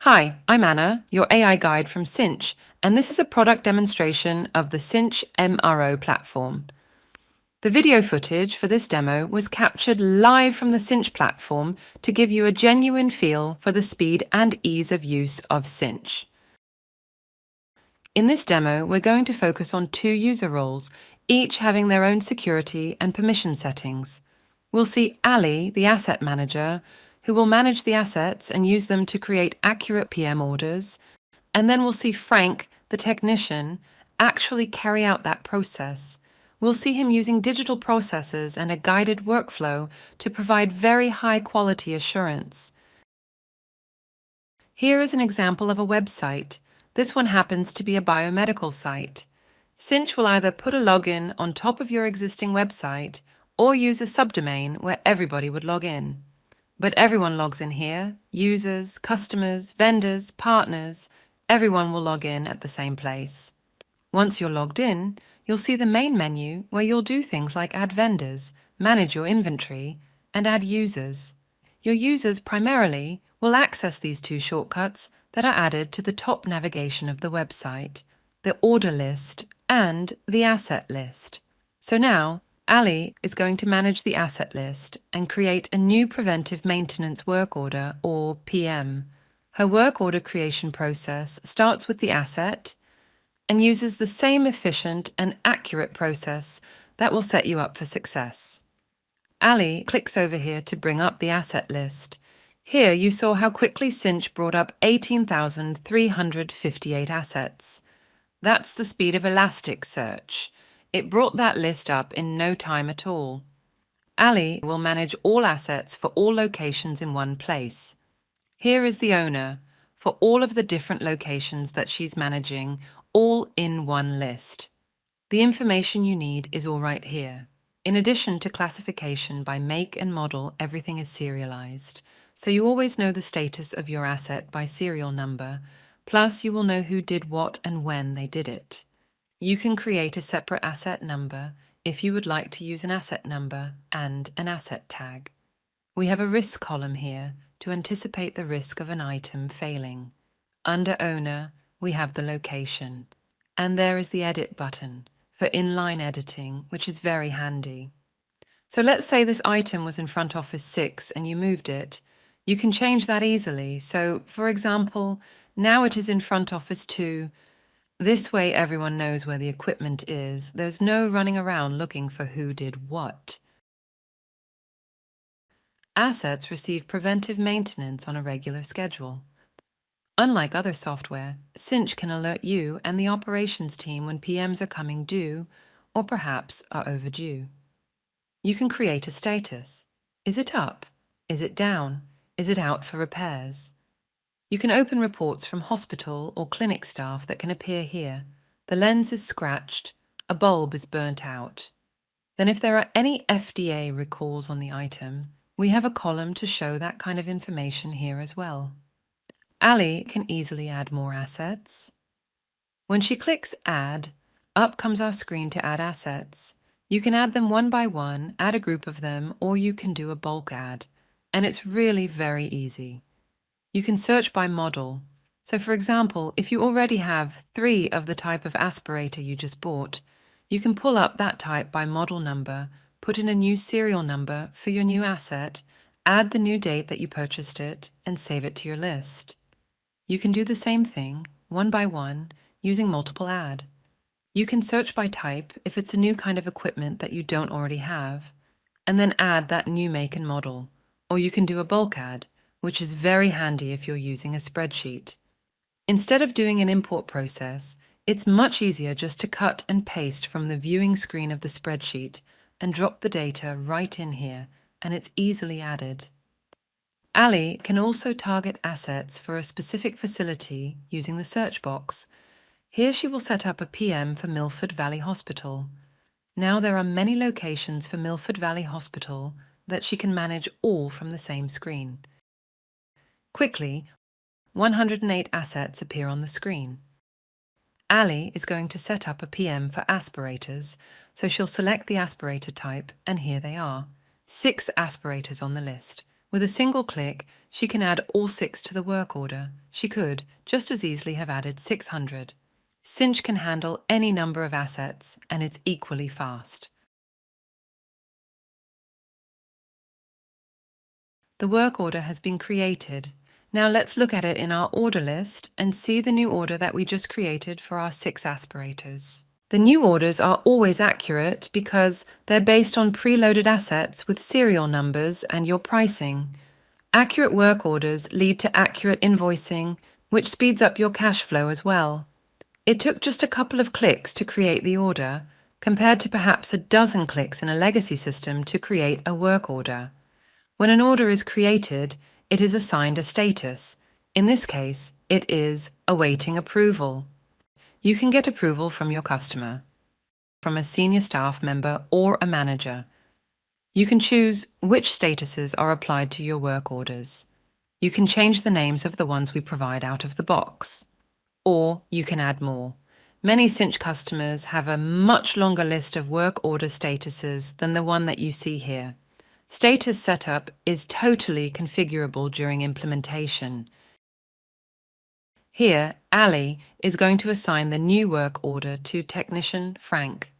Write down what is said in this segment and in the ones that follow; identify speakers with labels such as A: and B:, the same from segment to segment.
A: Hi, I'm Anna, your AI guide from Cynch, and this is a product demonstration of the Cynch MRO platform. The video footage for this demo was captured live from the Cynch platform to give you a genuine feel for the speed and ease of use of Cynch. In this demo, we're going to focus on two user roles, each having their own security and permission settings. We'll see Ali, the asset manager, who will manage the assets and use them to create accurate PM orders, and then we'll see Frank, the technician, actually carry out that process. We'll see him using digital processes and a guided workflow to provide very high quality assurance. Here is an example of a website. This one happens to be a biomedical site. Cynch will either put a login on top of your existing website or use a subdomain where everybody would log in. But everyone logs in here: users, customers, vendors, partners. Everyone will log in at the same place. Once you're logged in, you'll see the main menu where you'll do things like add vendors, manage your inventory, and add users. Your users primarily will access these two shortcuts that are added to the top navigation of the website, the order list and the asset list. So now, Ali is going to manage the asset list and create a new preventive maintenance work order, or PM. Her work order creation process starts with the asset and uses the same efficient and accurate process that will set you up for success. Ali clicks over here to bring up the asset list. Here you saw how quickly Cynch brought up 18,358 assets. That's the speed of Elasticsearch. It brought that list up in no time at all. Ali will manage all assets for all locations in one place. Here is the owner for all of the different locations that she's managing, all in one list. The information you need is all right here. In addition to classification by make and model, everything is serialized. So you always know the status of your asset by serial number, plus you will know who did what and when they did it. You can create a separate asset number if you would like to use an asset number and an asset tag. We have a risk column here to anticipate the risk of an item failing. Under Owner, we have the location. And there is the Edit button for inline editing, which is very handy. So let's say this item was in Front Office 6 and you moved it. You can change that easily. So, for example, now it is in Front Office 2. This way everyone knows where the equipment is. There's no running around looking for who did what. Assets receive preventive maintenance on a regular schedule. Unlike other software, Cynch can alert you and the operations team when PMs are coming due or perhaps are overdue. You can create a status. Is it up? Is it down? Is it out for repairs? You can open reports from hospital or clinic staff that can appear here. The lens is scratched, a bulb is burnt out. Then if there are any FDA recalls on the item, we have a column to show that kind of information here as well. Ali can easily add more assets. When she clicks Add, up comes our screen to add assets. You can add them one by one, add a group of them, or you can do a bulk add. And it's really very easy. You can search by model. So for example, if you already have 3 of the type of aspirator you just bought, you can pull up that type by model number, put in a new serial number for your new asset, add the new date that you purchased it, and save it to your list. You can do the same thing, one by one, using multiple add. You can search by type if it's a new kind of equipment that you don't already have, and then add that new make and model. Or you can do a bulk add, which is very handy if you're using a spreadsheet. Instead of doing an import process, it's much easier just to cut and paste from the viewing screen of the spreadsheet and drop the data right in here, and it's easily added. Ali can also target assets for a specific facility using the search box. Here she will set up a PM for Milford Valley Hospital. Now there are many locations for Milford Valley Hospital that she can manage all from the same screen. Quickly, 108 assets appear on the screen. Ali is going to set up a PM for aspirators, so she'll select the aspirator type, and here they are. 6 aspirators on the list, With a single click, she can add all 6 to the work order. She could just as easily have added 600. Cynch can handle any number of assets, and it's equally fast. The work order has been created. Now let's look at it in our order list and see the new order that we just created for our 6 aspirators. The new orders are always accurate because they're based on preloaded assets with serial numbers and your pricing. Accurate work orders lead to accurate invoicing, which speeds up your cash flow as well. It took just a couple of clicks to create the order, compared to perhaps a dozen clicks in a legacy system to create a work order. When an order is created, it is assigned a status. In this case, it is awaiting approval. You can get approval from your customer, from a senior staff member or a manager. You can choose which statuses are applied to your work orders. You can change the names of the ones we provide out of the box. Or you can add more. Many Cynch customers have a much longer list of work order statuses than the one that you see here. Status setup is totally configurable during implementation. Here, Ali is going to assign the new work order to Technician Frank.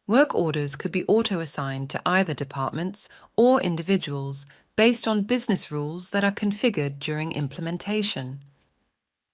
A: Work orders could be auto-assigned to either departments or individuals based on business rules that are configured during implementation.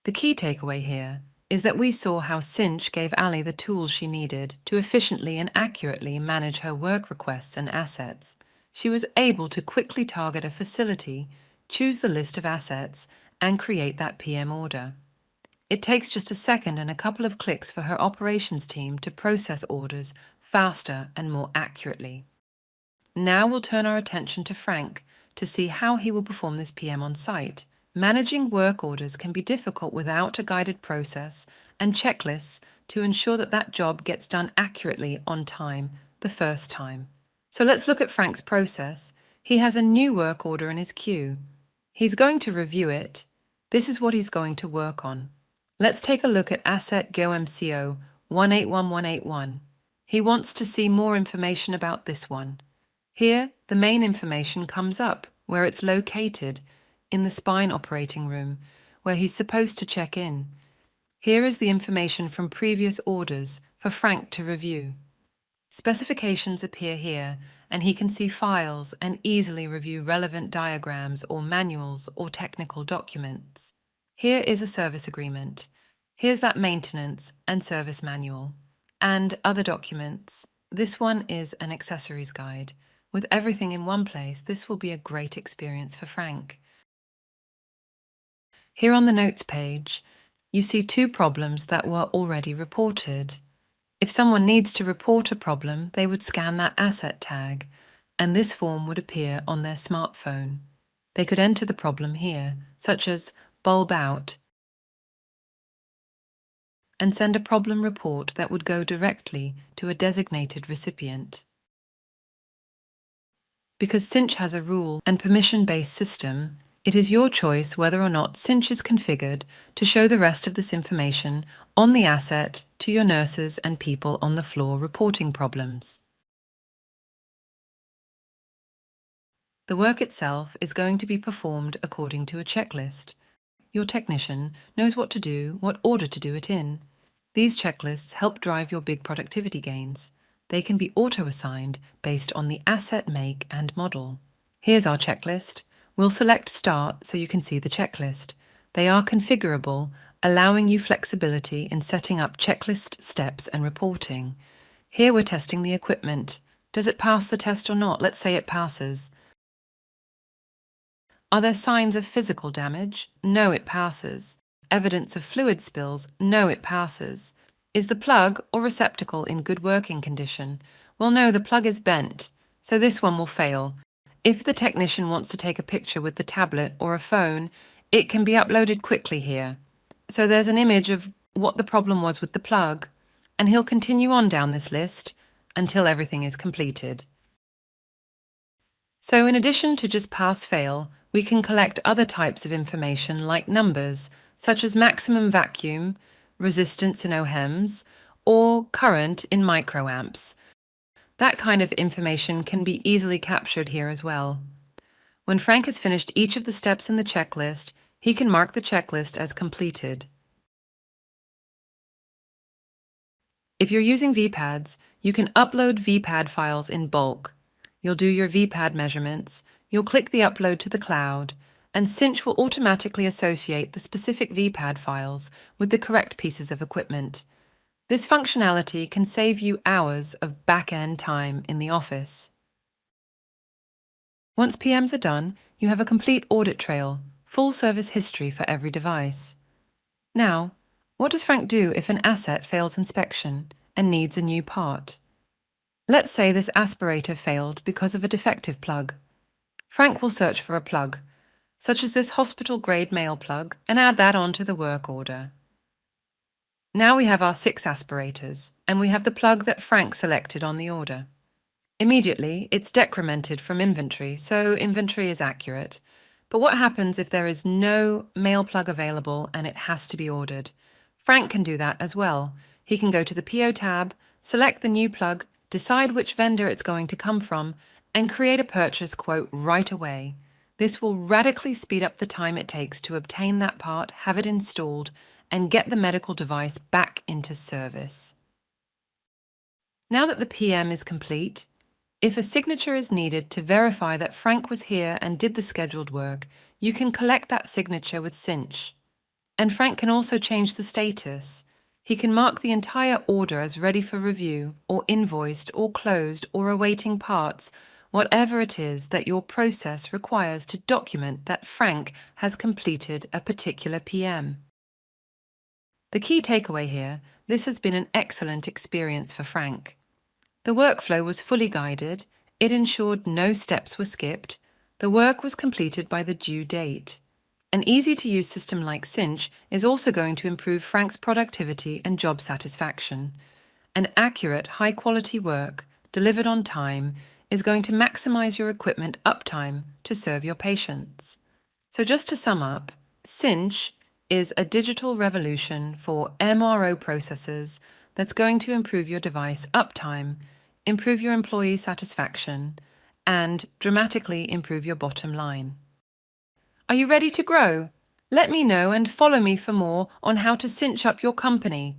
A: The key takeaway here is that we saw how Cynch gave Ali the tools she needed to efficiently and accurately manage her work requests and assets. She was able to quickly target a facility, choose the list of assets, and create that PM order. It takes just a second and a couple of clicks for her operations team to process orders faster and more accurately. Now we'll turn our attention to Frank to see how he will perform this PM on site. Managing work orders can be difficult without a guided process and checklists to ensure that that job gets done accurately on time the first time. So let's look at Frank's process. He has a new work order in his queue. He's going to review it. This is what he's going to work on. Let's take a look at Asset GoMCO 181181. He wants to see more information about this one. Here, the main information comes up, where it's located, in the spine operating room, where he's supposed to check in. Here is the information from previous orders for Frank to review. Specifications appear here, and he can see files and easily review relevant diagrams or manuals or technical documents. Here is a service agreement. Here's that maintenance and service manual. And other documents. This one is an accessories guide. With everything in one place, this will be a great experience for Frank. Here on the notes page, you see 2 problems that were already reported. If someone needs to report a problem, they would scan that asset tag, and this form would appear on their smartphone. They could enter the problem here, such as bulb out, and send a problem report that would go directly to a designated recipient. Because Cynch has a rule and permission-based system, it is your choice whether or not Cynch is configured to show the rest of this information on the asset to your nurses and people on the floor reporting problems. The work itself is going to be performed according to a checklist. Your technician knows what to do, what order to do it in. These checklists help drive your big productivity gains. They can be auto-assigned based on the asset make and model. Here's our checklist. We'll select Start so you can see the checklist. They are configurable, allowing you flexibility in setting up checklist steps and reporting. Here we're testing the equipment. Does it pass the test or not? Let's say it passes. Are there signs of physical damage? No, it passes. Evidence of fluid spills? No, it passes. Is the plug or receptacle in good working condition? Well, no, the plug is bent, so this one will fail. If the technician wants to take a picture with the tablet or a phone, it can be uploaded quickly here. So there's an image of what the problem was with the plug, and he'll continue on down this list until everything is completed. So in addition to just pass-fail, we can collect other types of information like numbers, such as maximum vacuum, resistance in ohms, or current in microamps. That kind of information can be easily captured here as well. When Frank has finished each of the steps in the checklist, he can mark the checklist as completed. If you're using VPads, you can upload VPad files in bulk. You'll do your VPad measurements, you'll click the upload to the cloud, and Cynch will automatically associate the specific VPad files with the correct pieces of equipment. This functionality can save you hours of back-end time in the office. Once PMs are done, you have a complete audit trail, full service history for every device. Now, what does Frank do if an asset fails inspection and needs a new part? Let's say this aspirator failed because of a defective plug. Frank will search for a plug, such as this hospital-grade male plug, and add that onto the work order. Now we have our 6 aspirators, and we have the plug that Frank selected on the order. Immediately, it's decremented from inventory, so inventory is accurate. But what happens if there is no male plug available and it has to be ordered? Frank can do that as well. He can go to the PO tab, select the new plug, decide which vendor it's going to come from, and create a purchase quote right away. This will radically speed up the time it takes to obtain that part, have it installed, and get the medical device back into service. Now that the PM is complete, if a signature is needed to verify that Frank was here and did the scheduled work, you can collect that signature with Cynch. And Frank can also change the status. He can mark the entire order as ready for review, or invoiced, or closed, or awaiting parts, whatever it is that your process requires to document that Frank has completed a particular PM. The key takeaway here, this has been an excellent experience for Frank. The workflow was fully guided, it ensured no steps were skipped, the work was completed by the due date. An easy-to-use system like Cynch is also going to improve Frank's productivity and job satisfaction. An accurate, high-quality work, delivered on time, is going to maximize your equipment uptime to serve your patients. So just to sum up, Cynch is a digital revolution for MRO processes that's going to improve your device uptime, improve your employee satisfaction, and dramatically improve your bottom line. Are you ready to grow? Let me know and follow me for more on how to cinch up your company.